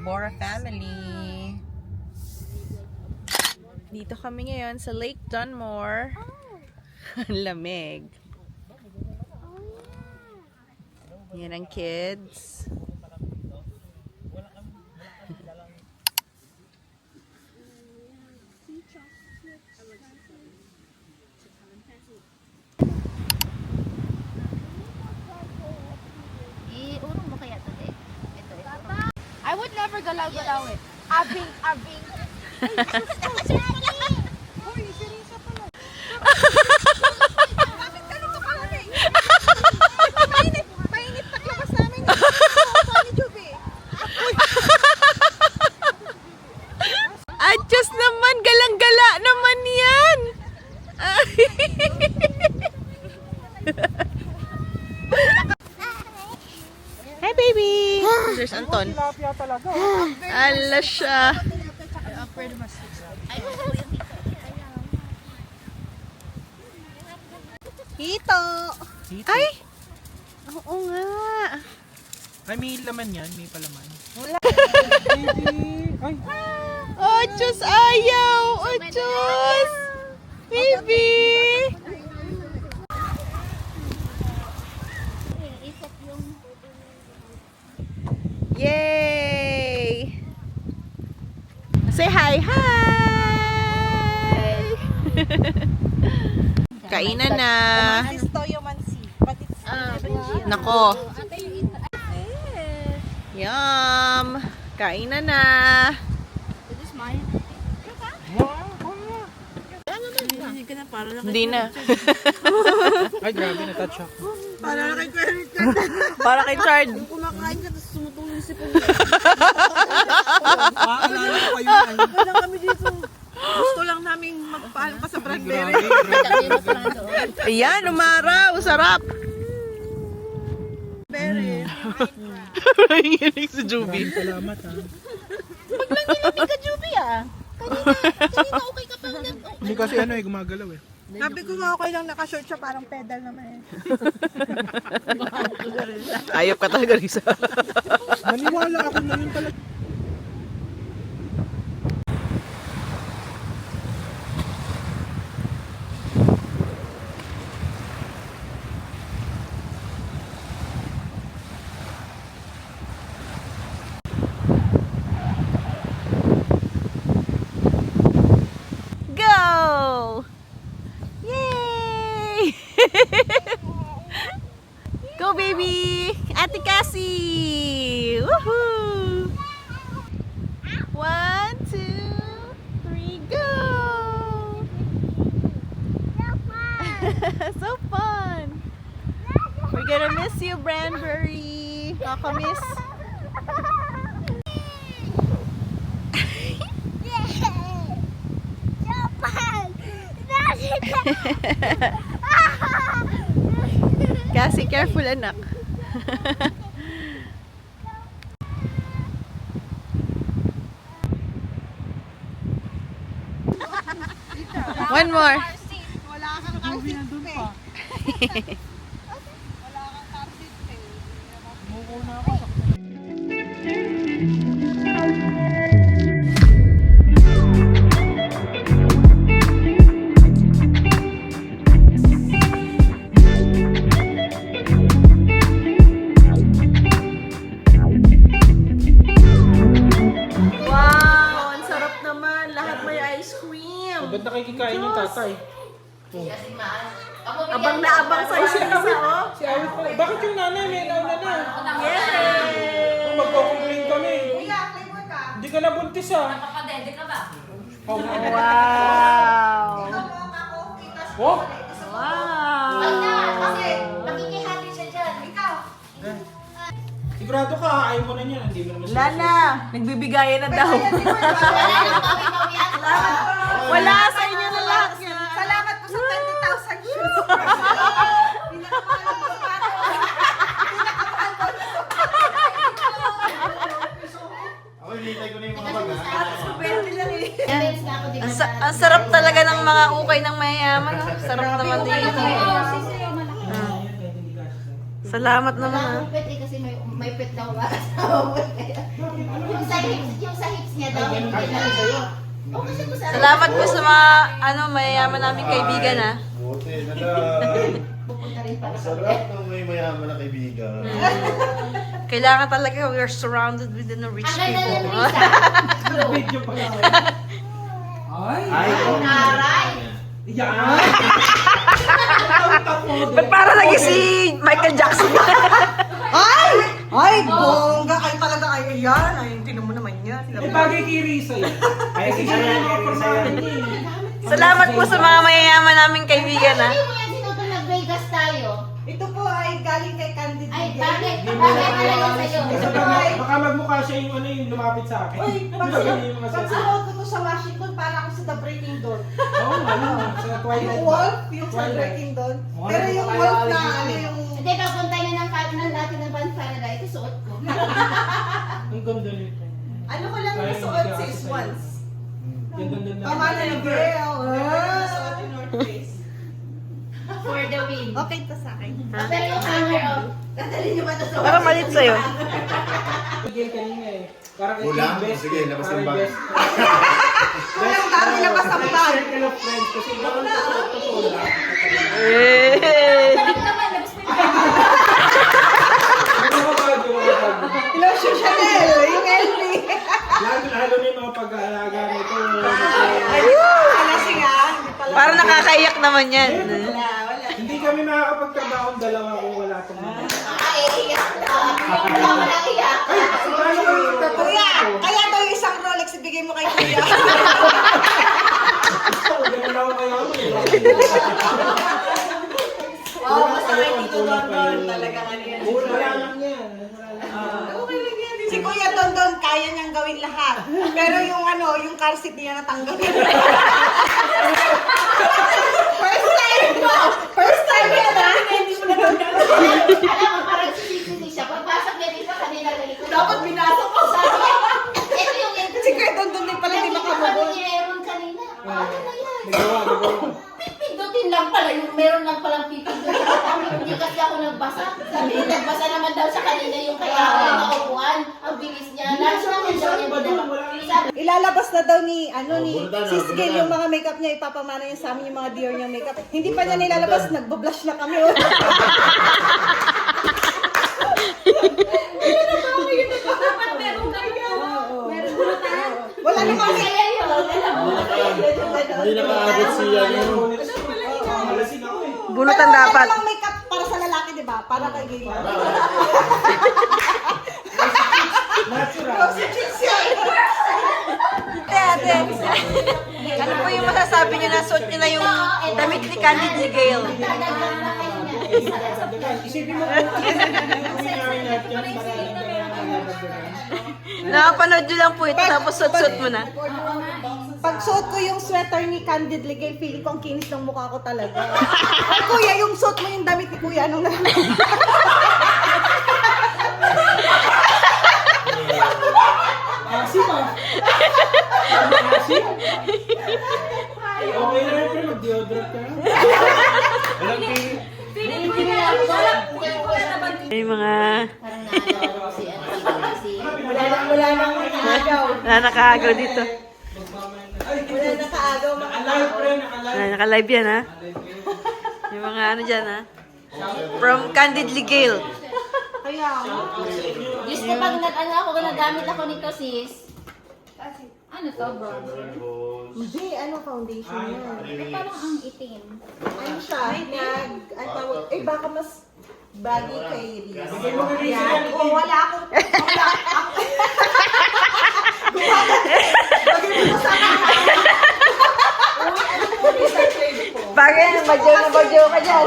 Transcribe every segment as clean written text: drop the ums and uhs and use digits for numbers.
Bora family. Dito kami ngayon sa Lake Dunmore. Ang lamig. Yan ang kids. Iurong mo kaya ito eh. Ito. I would never galaw-galaw it. Abing. Hoy, seryoso pala. Bakit ganun ka pala eh? Painit paglabas namin. Paano, Juby? Adjust naman, galang-gala naman yan. Hi baby. There's Anton. Ala siya. Hito. Ay. Oo nga. Ay, may laman yan. May palaman. Wala. Baby! Ay! Oh, Diyos, ayaw! Oh, Diyos! Baby! Yay! Say hi! Hi! Kainan na! This toyo mansi. But it's Nako! Yum! Kainan na! This is mine. Hindi na. Ay, grabe. Na-touch ako. Para kay Karen. Para kay Chard. Kumakain ka, tapos sumutulong si Pong. Maalala ko kayo yan. Wala kami dito. Gusto lang namin magpaalam pa sa Bradbury. Ayan, umaraw. Sarap. Berry. Nanginginig si Juby. Salamat ha. Hindi ka, Juby ah. Kanina okay ka pa ulit. Hindi kasi ano eh, gumagalaw eh. Sabi ko nga okay lang nakashort siya, parang pedal naman eh. Ayop ka talaga, Risa. Maniwala ako na yun talaga. Go! Yay! Go, baby! Ate Cassie! Woohoo! 1, 2, 3, go! So fun! We're gonna miss you, Branbury! Kakamiss! Cassie, careful anak. One more. Wala kang car seat eh. Wala kang car seat eh. Muko na ako. Wow, ang sarap naman. Lahat may ice cream. Ba't nakikikain yung tatay? Abang na abang sa isa, oh. Si Awit pala. Bakit yung nanay may nauna na? Yay! Magko-complain kami. Hindi ka nabuntis ah. Nakapadede ka ba? Oh, Wow! oh. Wow! Kasi makikihati siya dyan. Ikaw. Sigurado ka, ayaw mo na niyan. Hindi mo naman Wala na! Nagbibigayan na daw. Wala sa inyo na lahat yan. Salamat po sa 20,000 shoes. Ako, hinitay ko na yung mga baga. Ang sarap talaga ng mga ukay ng mayayaman. Sarap naman dito. Salamat naman. Pwede kasi may Umipit daw ba? Yung sa hips niya daw. Hindi na. Oh, kasi masarap. Salamat po sa mga mayayaman naming kaibigan ha. Buti na lang. Pupunta rin pala. Sarap ng may mayaman na kaibigan. Kailangan talaga we are surrounded with rich Ang ganda ng people. Risa. Video pa lang. Ay! Aray! Yan! Ba't para lagi si Michael Jackson? Ay, bongga. Ay, talaga, ay, yan. Ay, tinan mo naman yan. Eh, bagay kay Risa yun. Ay, kasi siya yung mga pormahan niya eh. Salamat po sa mga mayayaman naming kaibigan ha. Hindi mo yan sinuto nag-Vegas tayo. Ito po ay galing kay Candid. Ay, bakit? Bakit talaga sa'yo? Baka magmukha siya yung lumapit sa akin. Uy, Ganyan yung mga pag sasabi. sinuot ko to sa Washington, para ako sa The Breaking Dawn. Oo, sa Twilight. Yung wolf, yung sa Twilight. Breaking Dawn. Oh, Pero yung ano, wolf na, kaya- ano yung... Hindi, pagpunta niya ng partner natin ng Band Canada, ito suot ko. Ang ganda nito. Ano ko lang Kaya nasuot hindi ka sis kasi once. Ganda na. Pamana ng girl. Nasuot yung North Face. For the win. Okay to sa akin. Pero yung hanger, oh. Dadalhin niyo ba ito sa Parang malit sa'yo. Bigyan kanina eh. Parang ito Wala? yung best. Sige, labas parang ng bag. best. Walang dami labas ang bag. Circle of friends kasi bawal totoo lang. Yay! Parang naman, labas mo yung Yung mga bag, yung mga bag. Lotion Chanel, yung LV. Lalo na yung mga pag-aalaga nito. Kasi nga, hindi pala. Parang nakakaiyak naman yan. Wala. Hindi kami makakapagtrabaho ang dalawa kung wala itong mga. Ay, iyak na. Wala ko nang iyak. Paano kayo Kuya, tatapos? kaya daw yung isang Rolex ibigay mo kay Kuya. Ganun ako kayo. Oo, basta kay Tito Dondon talaga ano yan. Wala lang yan. Okay lang yan. Si Kuya Dondon, kaya niyang gawin lahat. Pero yung yung car seat niya natanggal. First time yan ha? Hindi mo natanggal. Alam mo, parang sisisi siya. Pagpasok niya dito, kanina galit ko. Dapat binasok ko. Sabi niya, ito yung Si Kuya Dondon din pala hindi makamabot. ni Aaron kanina. Ano na yan? Nagawa. Pipindutin lang pala. Yung meron lang palang pipindutin. Hindi kasi ako nagbasa. Sabi niya, nagbasa naman daw sa kanina yung kaya ako yung naupuan. Ang bilis niya. Lalo naman daw yung sabi, Ilalabas na daw ni bunatan na, Sis Gail bunatan. yung mga makeup niya, ipapamana niya sa amin yung mga Dior niyang makeup. Hindi pa niya nilalabas, nagbo-blush na kami. dapat meron ganito. Meron mo tayo. Wala naman. Kaya yun. Alam mo. Hindi nakaabot siya yun. Malasing ako eh. Bunutan dapat. Wala namang makeup para sa lalaki, di ba? Para kay Gail. Natural. Rosy cheeks yan. Ate. Ano po yung masasabi niyo na suot niyo na yung damit ni Candid Ligale? Dadagdag na kayo niya. Isipin mo kung nangyari natin yan, marami na Nakapanood nyo lang po ito tapos suot-suot mo na. Pag suot ko yung sweater ni Candid Ligay, feeling ko ang kinis ng mukha ko talaga. Ay, Kuya, yung suot mo yung damit ni Kuya, anong naman? Asim ah. Asim? Okay na yun, pero mag-deodorant ka. Walang pili. May mga Parang naalala ko si Wala nang agaw. nakakaagaw dito. Wala na kaagaw. Naka-live pre, naka-live. Naka-live yan ha. Yung mga ano dyan ha. From Candid Ligale. Kaya nga. Diyos ko, pag ako, nagamit ako nito, sis. Ano to, bro? Hindi, foundation yan. Parang ang itim. Ano siya? Baka mas bagay kay Riz. Bigay mo kay Riz Yan. yan. Oo, wala akong... Bagay mo sa akin. Uy, ano po, Riz, ang trade po? Bagay na badyo ka dyan.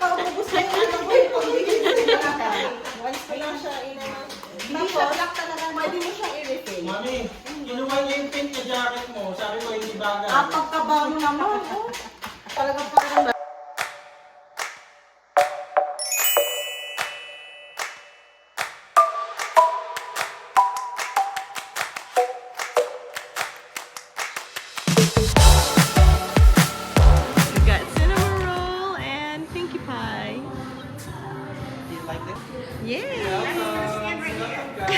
Pakapubos na yung ano ko, yung foundation na. Once ko lang siya hindi siya black talaga. Pwede mo siyang i-refill. Mami, inuman niya yung pink na jacket mo. Sabi ko hindi bagay. Pagkabago naman. Talagang parang... We got cinnamon roll and pinkie pie. Do you like this? Yay!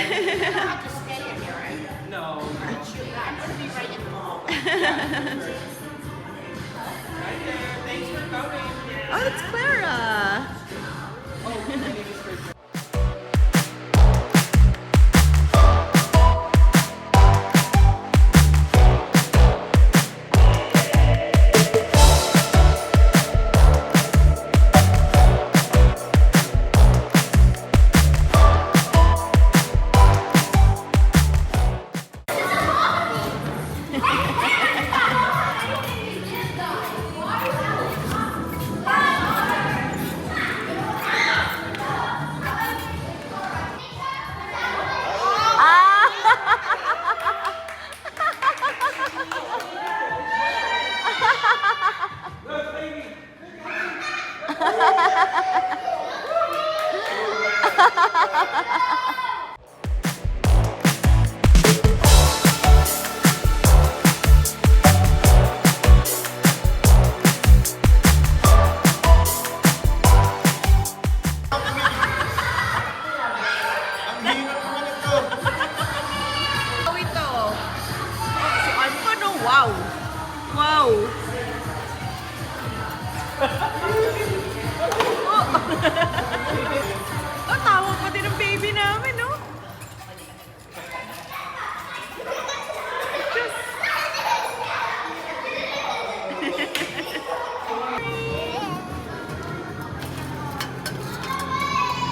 have to stay in here, right? No. I'm gonna be right at home. Right there. Thanks for coming. Oh, it's Clara. Ang hirap naman ito. Oh, ito. Si Arco, no? Wow. Wow. Oh, tawag pati ng baby namin, no?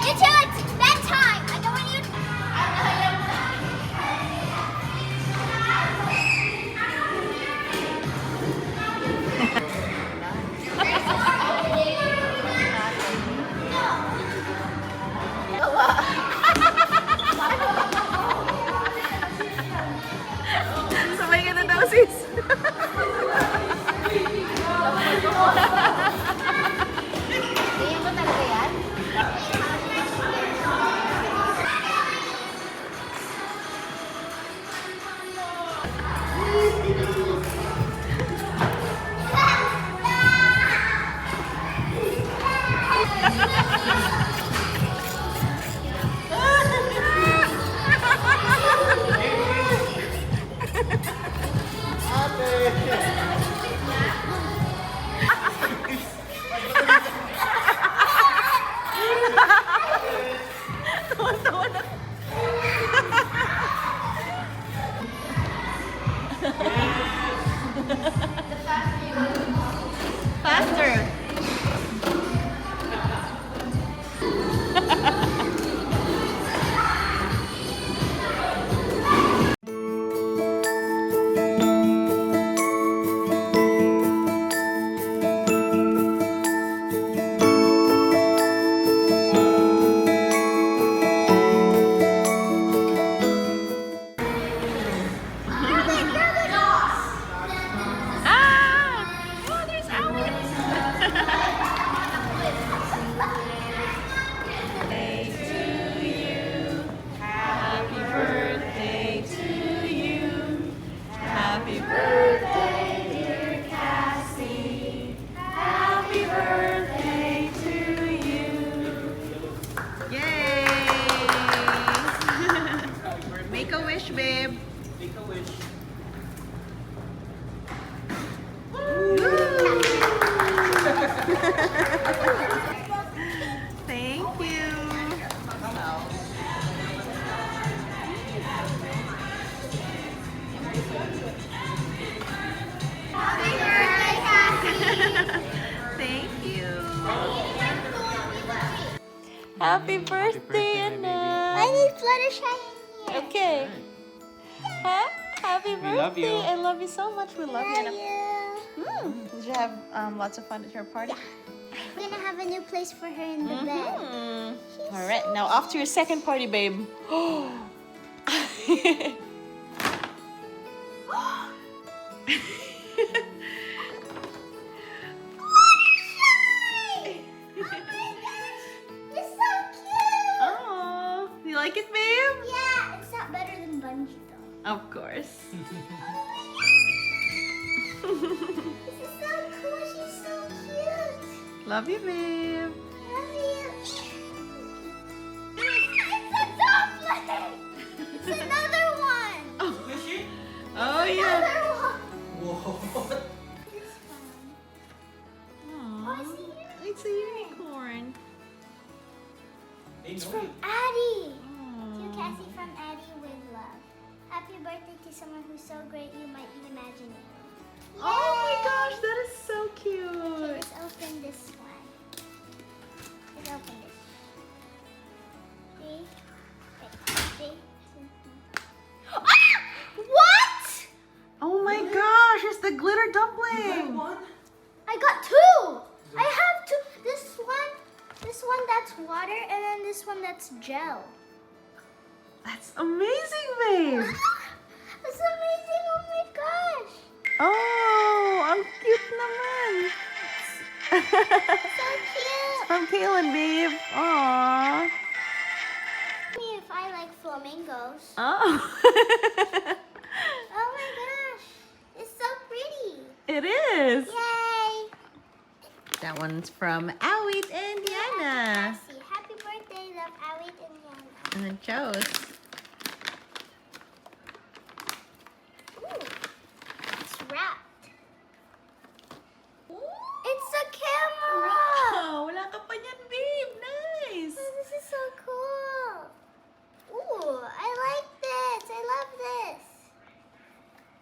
You two, it's bedtime. I don't want you. Sabay ka na daw, sis. Ganyan mo talaga yan? Faster. Ah! Oh, there's Alex. Birthday to you. Happy birthday to you. Happy birthday, dear Cassie. Happy birthday to you. Yay! Make a wish, babe. Make a wish. Thank you. Happy birthday, Cassie. Thank you. Happy birthday, Anna. I need Fluttershy in here. Okay. Huh? Happy birthday. We love you. I love you so much. We love you, Love Anna. you. Did you have lots of fun at your party? I'm gonna have a new place for her in the bed. All right. Now off to your second party, babe. It's so cute. Oh, you like it, babe? Yeah, it's not better than Bungee though. Of course. This is so cool. She's so cute. Love you, babe. Love you. It's a Dumpling. It's from Addie. To Cassie from Addie with love. Happy birthday to someone who's so great you might be imagining. Oh my gosh, that is so Okay, cute. let's open this one. Let's open this. Three. Wait, 3, 2, 1. Ah! What? Oh my gosh, it's the glitter dumpling. I got 2. I have 2. This one that's water, and then this one that's gel. That's amazing, babe. That's amazing! Oh my gosh! Oh, ang cute naman. So cute! From Kaylin, babe. Aww. Me if I like flamingos. Oh. Oh my gosh! It's so pretty! It is. Yay! That one's from Awit and Yana. Cassie, happy birthday, love Awit and Yana. And then chose. Ooh, it's wrapped. It's a camera! Oh, wala ka pa niyan, babe. Nice. Oh, this is so cool. Ooh, I like this. I love this.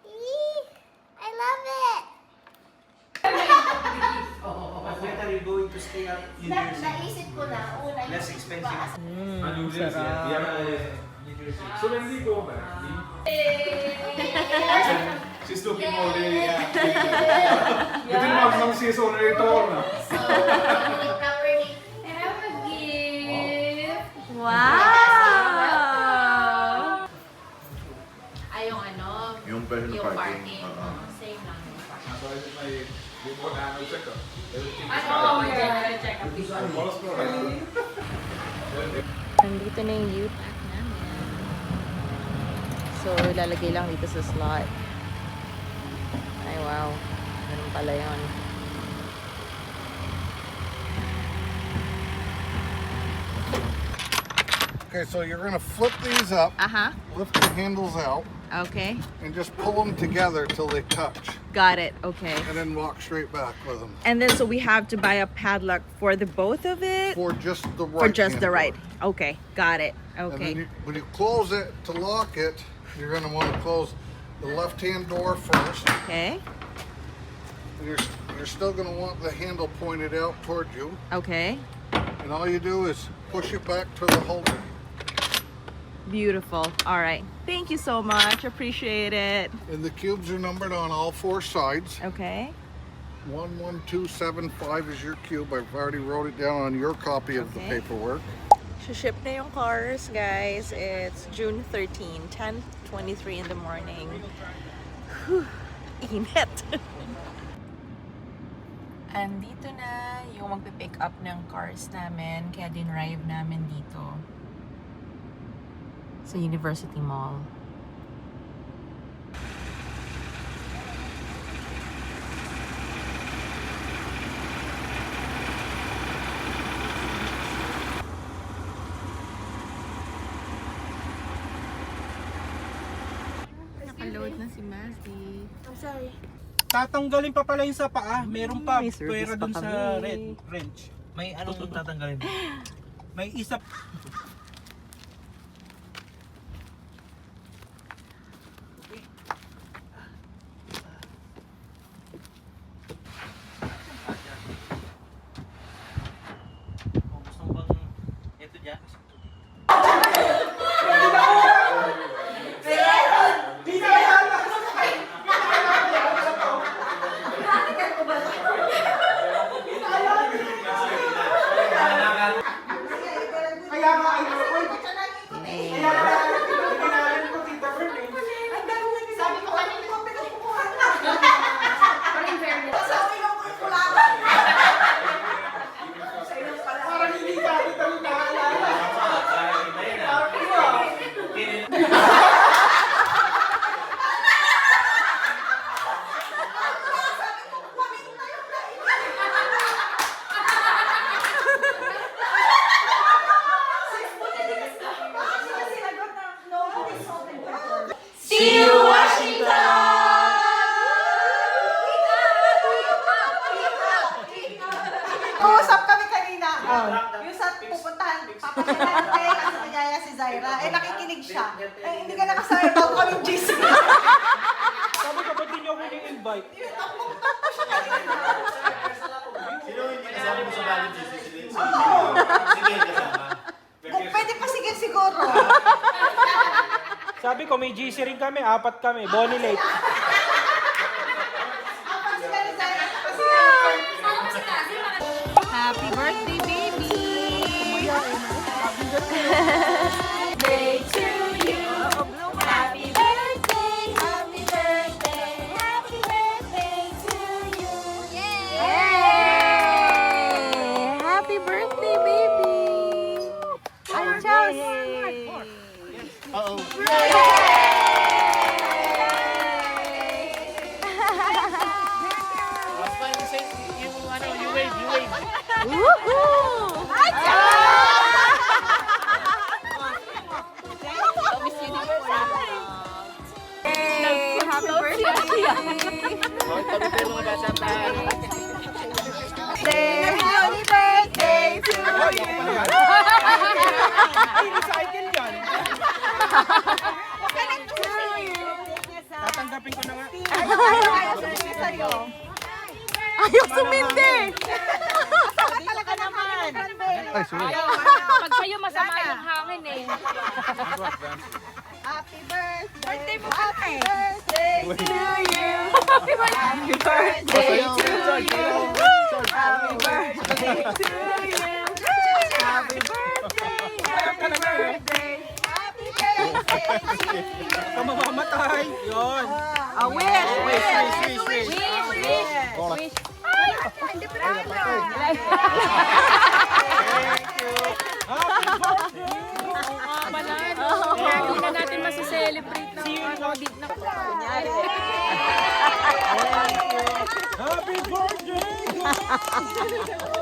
Eee, I love it. But when are you going to stay at New Jersey? Naisip ko na, una yung Less expensive. New Jersey. New Jersey. So when we go back, she's looking already. Ito yung mga she's already tall na. So, do it properly. Wow. Ay, yung ano, Yung personal yung parking. parking. Same lang yung parking. So my before annual checkup. Everything is check up this one. Nandito na yung U-Pack namin. So, ilalagay lang dito sa slot. Ay, wow. Ganun pala yun. Okay, so you're gonna flip these up, Aha. lift the handles out, Okay. and just pull them together till they touch, Got it. Okay. and then walk straight back with them. And then, so we have to buy a padlock for the both of it? For just the right. For just the hand right. door. Okay. Got it. And then Okay. when you close it to lock it, you're gonna want to close the left-hand door first. Okay. And you're still gonna want the handle pointed out towards you, Okay. and all you do is push it back to the holder. Beautiful. All right. Thank you so much. Appreciate it. And the cubes are numbered on all 4 sides. Okay. 11275 is your cube. I've already wrote it down on your copy of the Okay. paperwork. Ship na yung cars, guys. It's June 13, 10:23 in the morning. Whew, init. Andito na yung magpipick up ng cars namin, kaya dinrive namin dito sa University Mall. Nakaload na si Mazzy. I'm sorry. Tatanggalin pa pala yung sa paa. Meron pa May service pera pa dun sa kami. wrench. May anong tatanggalin? May isa. Gusto mo bang ito dyan? Kaya nga, ay naman. Kaya nga, pinanalan ko Tita Fern eh. Sabi ko kanina. Parang fairness. Parang hindi ka kita rin naalala. pupuntahan, papasyalan kayo kasi nagyaya si Zaira. Eh, nakikinig siya. Eh, hindi ka nakasaya bago kami GC. Sabi ko, ba't di niyo ako i-invite? Sino hindi kasama mo sa bagong GC? Sige, kasama. Kung pwede pa sige siguro. Sabi ko, may GC rin kami, 4 kami. Bonnie Lake. Apat sila ni Zaira. Happy birthday, baby! Day to you. Happy birthday, happy birthday, happy birthday to you. Yay! Happy birthday, baby! Ang Charles! Woohoo! Miss Universe. Yay! Happy birthday! Happy birthday to you! Ay, recycle yan. Tatanggapin ko na nga. Ayaw sumindi! Talaga naman. Ay, sorry. Pag sa'yo masama yung hangin eh. Happy birthday. Happy birthday to you! Happy birthday to you! Happy birthday to you! Happy birthday! Happy birthday! Happy birthday. Kamamatay. Yun. A wish! Wish. Wish! Thank you. Happy birthday. Kaya hindi na natin masiselebrate na big na Happy birthday.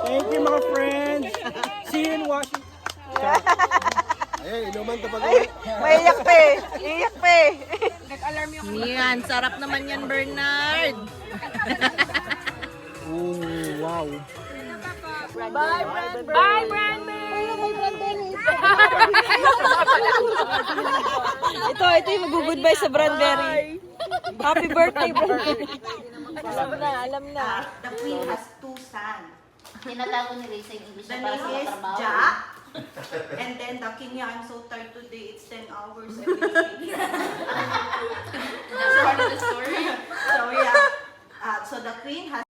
Thank you, my friends. See you in Washington. Maiyak pa eh. Iyak pa eh. Yan, sarap naman yan, Bernard. Oh, wow. Bye, Brandon! ito yung mag-goodbye sa Brandberry. Happy birthday, Brandberry. Alam na. The queen has 2 sons. Tinatago ni Ray sa English The na para name sa is katrabaho. Jack. And then the king niya, I'm so tired today. It's 10 hours every day. That's part of the story. So yeah. So the queen has